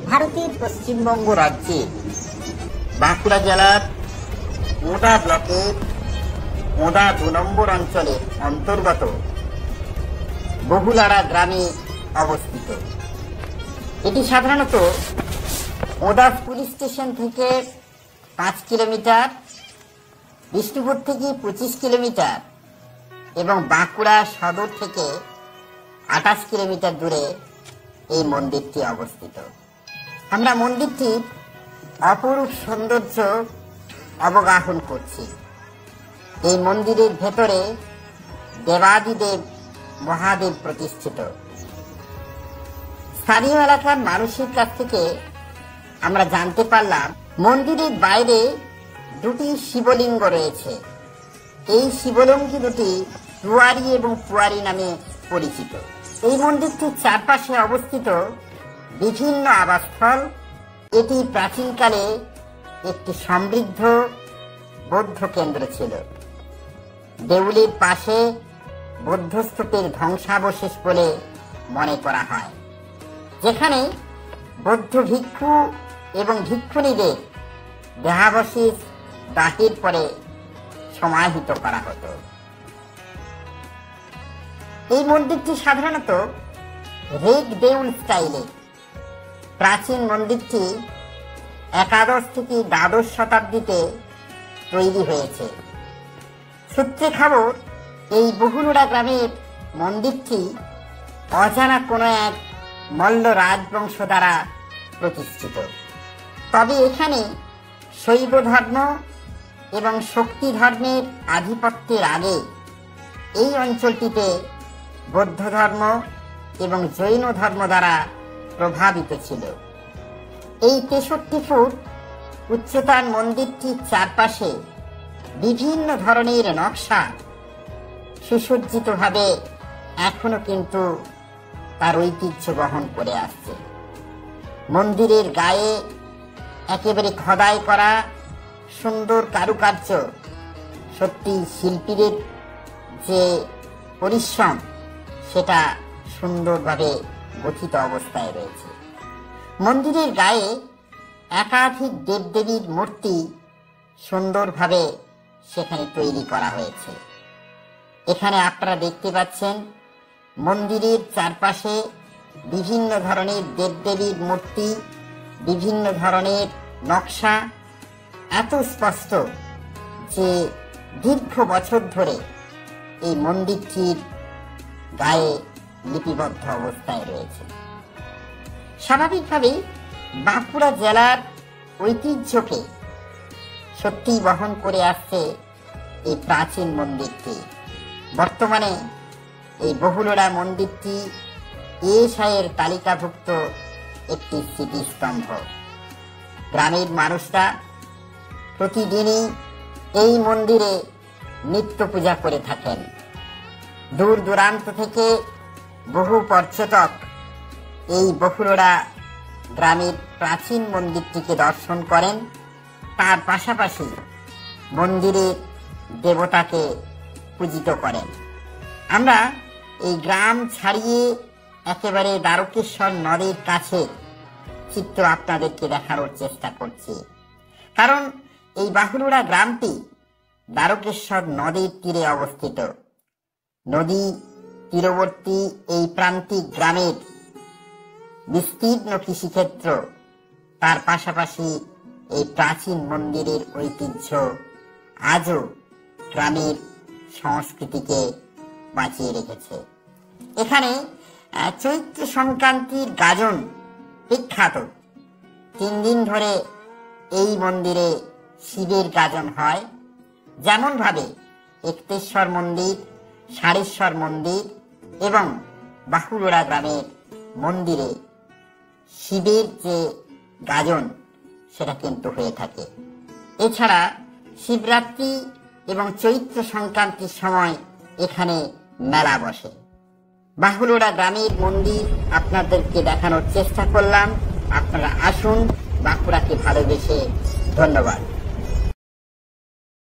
ভারতের পশ্চিমবঙ্গ রাজ্যে বাঁকুড়া জেলার মোদা ব্লকের মোদা 2 নম্বর অঞ্চলের অন্তর্গত বহুলাড়া গ্রামে অবস্থিত। এটি সাধারণত মোদা পুলিশ স্টেশন থেকে 5 কিলোমিটার, বিষ্ণুপুর থেকে 25 কিলোমিটার এবং বাঁকুড়া সদর থেকে 28 কিলোমিটার দূরে এই মন্দিরটি অবস্থিত। আমরা মন্দিরটির অপরূপ সৌন্দর্য অবগাহন করছি। এই মন্দিরের ভেতরে দেবাদিদেব মহাদেব প্রতিষ্ঠিত। স্থানীয় এলাকার মানুষের কাছ থেকে আমরা জানতে পারলাম মন্দিরের বাইরে 2টি শিবলিঙ্গ রয়েছে। এই শিবলিঙ্গ দুটি দুয়ারি এবং পুয়ারি নামে পরিচিত। এই মন্দিরটির চারপাশে অবস্থিত বিভিন্ন আবাসস্থল। এটি প্রাচীনকালে একটি সমৃদ্ধ বৌদ্ধ কেন্দ্র ছিল। দেউলের পাশে বৌদ্ধস্তূপের ধ্বংসাবশেষ বলে মনে করা হয়, যেখানে বৌদ্ধ ভিক্ষু এবং ভিক্ষুণীদের দেহাবশেষ দাহের পরে সমাহিত করা হতো। এই মন্দিরটি সাধারণত রেড দেউল স্টাইলে। প্রাচীন মন্দিরটি 11 থেকে 12 শতাব্দীতে তৈরি হয়েছে। সূত্রে খবর, এই বহুলুড়া গ্রামের মন্দিরটি অজানা কোনো এক মল্ল রাজবংশ দ্বারা প্রতিষ্ঠিত। তবে এখানে শৈব ধর্ম এবং শক্তি ধর্মের আধিপত্যের আগে এই অঞ্চলটিতে বৌদ্ধ ধর্ম এবং জৈন ধর্ম দ্বারা প্রভাবিত ছিল। এই 63 ফুট উচ্চতার মন্দিরটির চারপাশে বিভিন্ন ধরনের নকশা সুসজ্জিতভাবে এখনো কিন্তু তার ঐতিহ্য বহন করে আসছে। মন্দিরের গায়ে একেবারে খোদাই করা সুন্দর কারুকার্য, সত্যি শিল্পীদের যে পরিশ্রম সেটা সুন্দরভাবে গঠিত অবস্থায় রয়েছে। মন্দিরের গায়ে একাধিক দেবদেবীর মূর্তি সুন্দরভাবে সেখানে তৈরি করা হয়েছে। এখানে আপনারা দেখতে পাচ্ছেন মন্দিরের চারপাশে বিভিন্ন ধরনের দেবদেবীর মূর্তি, বিভিন্ন ধরনের নকশা এত স্পষ্ট যে দীর্ঘ বছর ধরে এই মন্দিরটির গায়ে লিপিবদ্ধ অবস্থায় রয়েছে। স্বাভাবিকভাবেই বাঁকুড়া জেলার ঐতিহ্যকে সত্যি বহন করে আসছে এই প্রাচীন মন্দিরটি। বর্তমানে এই বহুলুড়া মন্দিরটি এশায়ের তালিকাভুক্ত একটি স্মৃতিস্তম্ভ। গ্রামের মানুষরা প্রতিদিনই এই মন্দিরে নিত্য পূজা করে থাকেন। দূর দূরান্ত থেকে বহু পর্যটক এই বহুলুড়া গ্রামের প্রাচীন মন্দিরটিকে দর্শন করেন। তার পাশাপাশি মন্দিরের দেবতাকে পূজিত করেন। আমরা এই গ্রাম ছাড়িয়ে একেবারে দ্বারকেশ্বর নদীর কাছে চিত্র আপনাদেরকে দেখানোর চেষ্টা করছি, কারণ এই বহুলুড়া গ্রামটি দ্বারকেশ্বর নদীর তীরে অবস্থিত। নদী তীরবর্তী এই প্রান্তিক গ্রামের বিস্তীর্ণ কৃষিক্ষেত্র, তার পাশাপাশি এই প্রাচীন মন্দিরের ঐতিহ্য আজও গ্রামের সংস্কৃতিকে বাঁচিয়ে রেখেছে। এখানে চৈত্র সংক্রান্তির গাজন বিখ্যাত। 3 দিন ধরে এই মন্দিরে শিবের গাজন হয়। যেমন ভাবে একতেশ্বর মন্দির, ষাঁড়েশ্বর মন্দির এবং বহুলুড়া গ্রামের মন্দিরে শিবের যে গাজন সেটা কিন্তু হয়ে থাকে। এছাড়া শিবরাত্রি এবং চৈত্র সংক্রান্তির সময় এখানে মেলা বসে। বহুলুড়া গ্রামের মন্দির আপনাদেরকে দেখানোর চেষ্টা করলাম। আপনারা আসুন, বাঁকুড়াকে ভালোবেসে। ধন্যবাদ।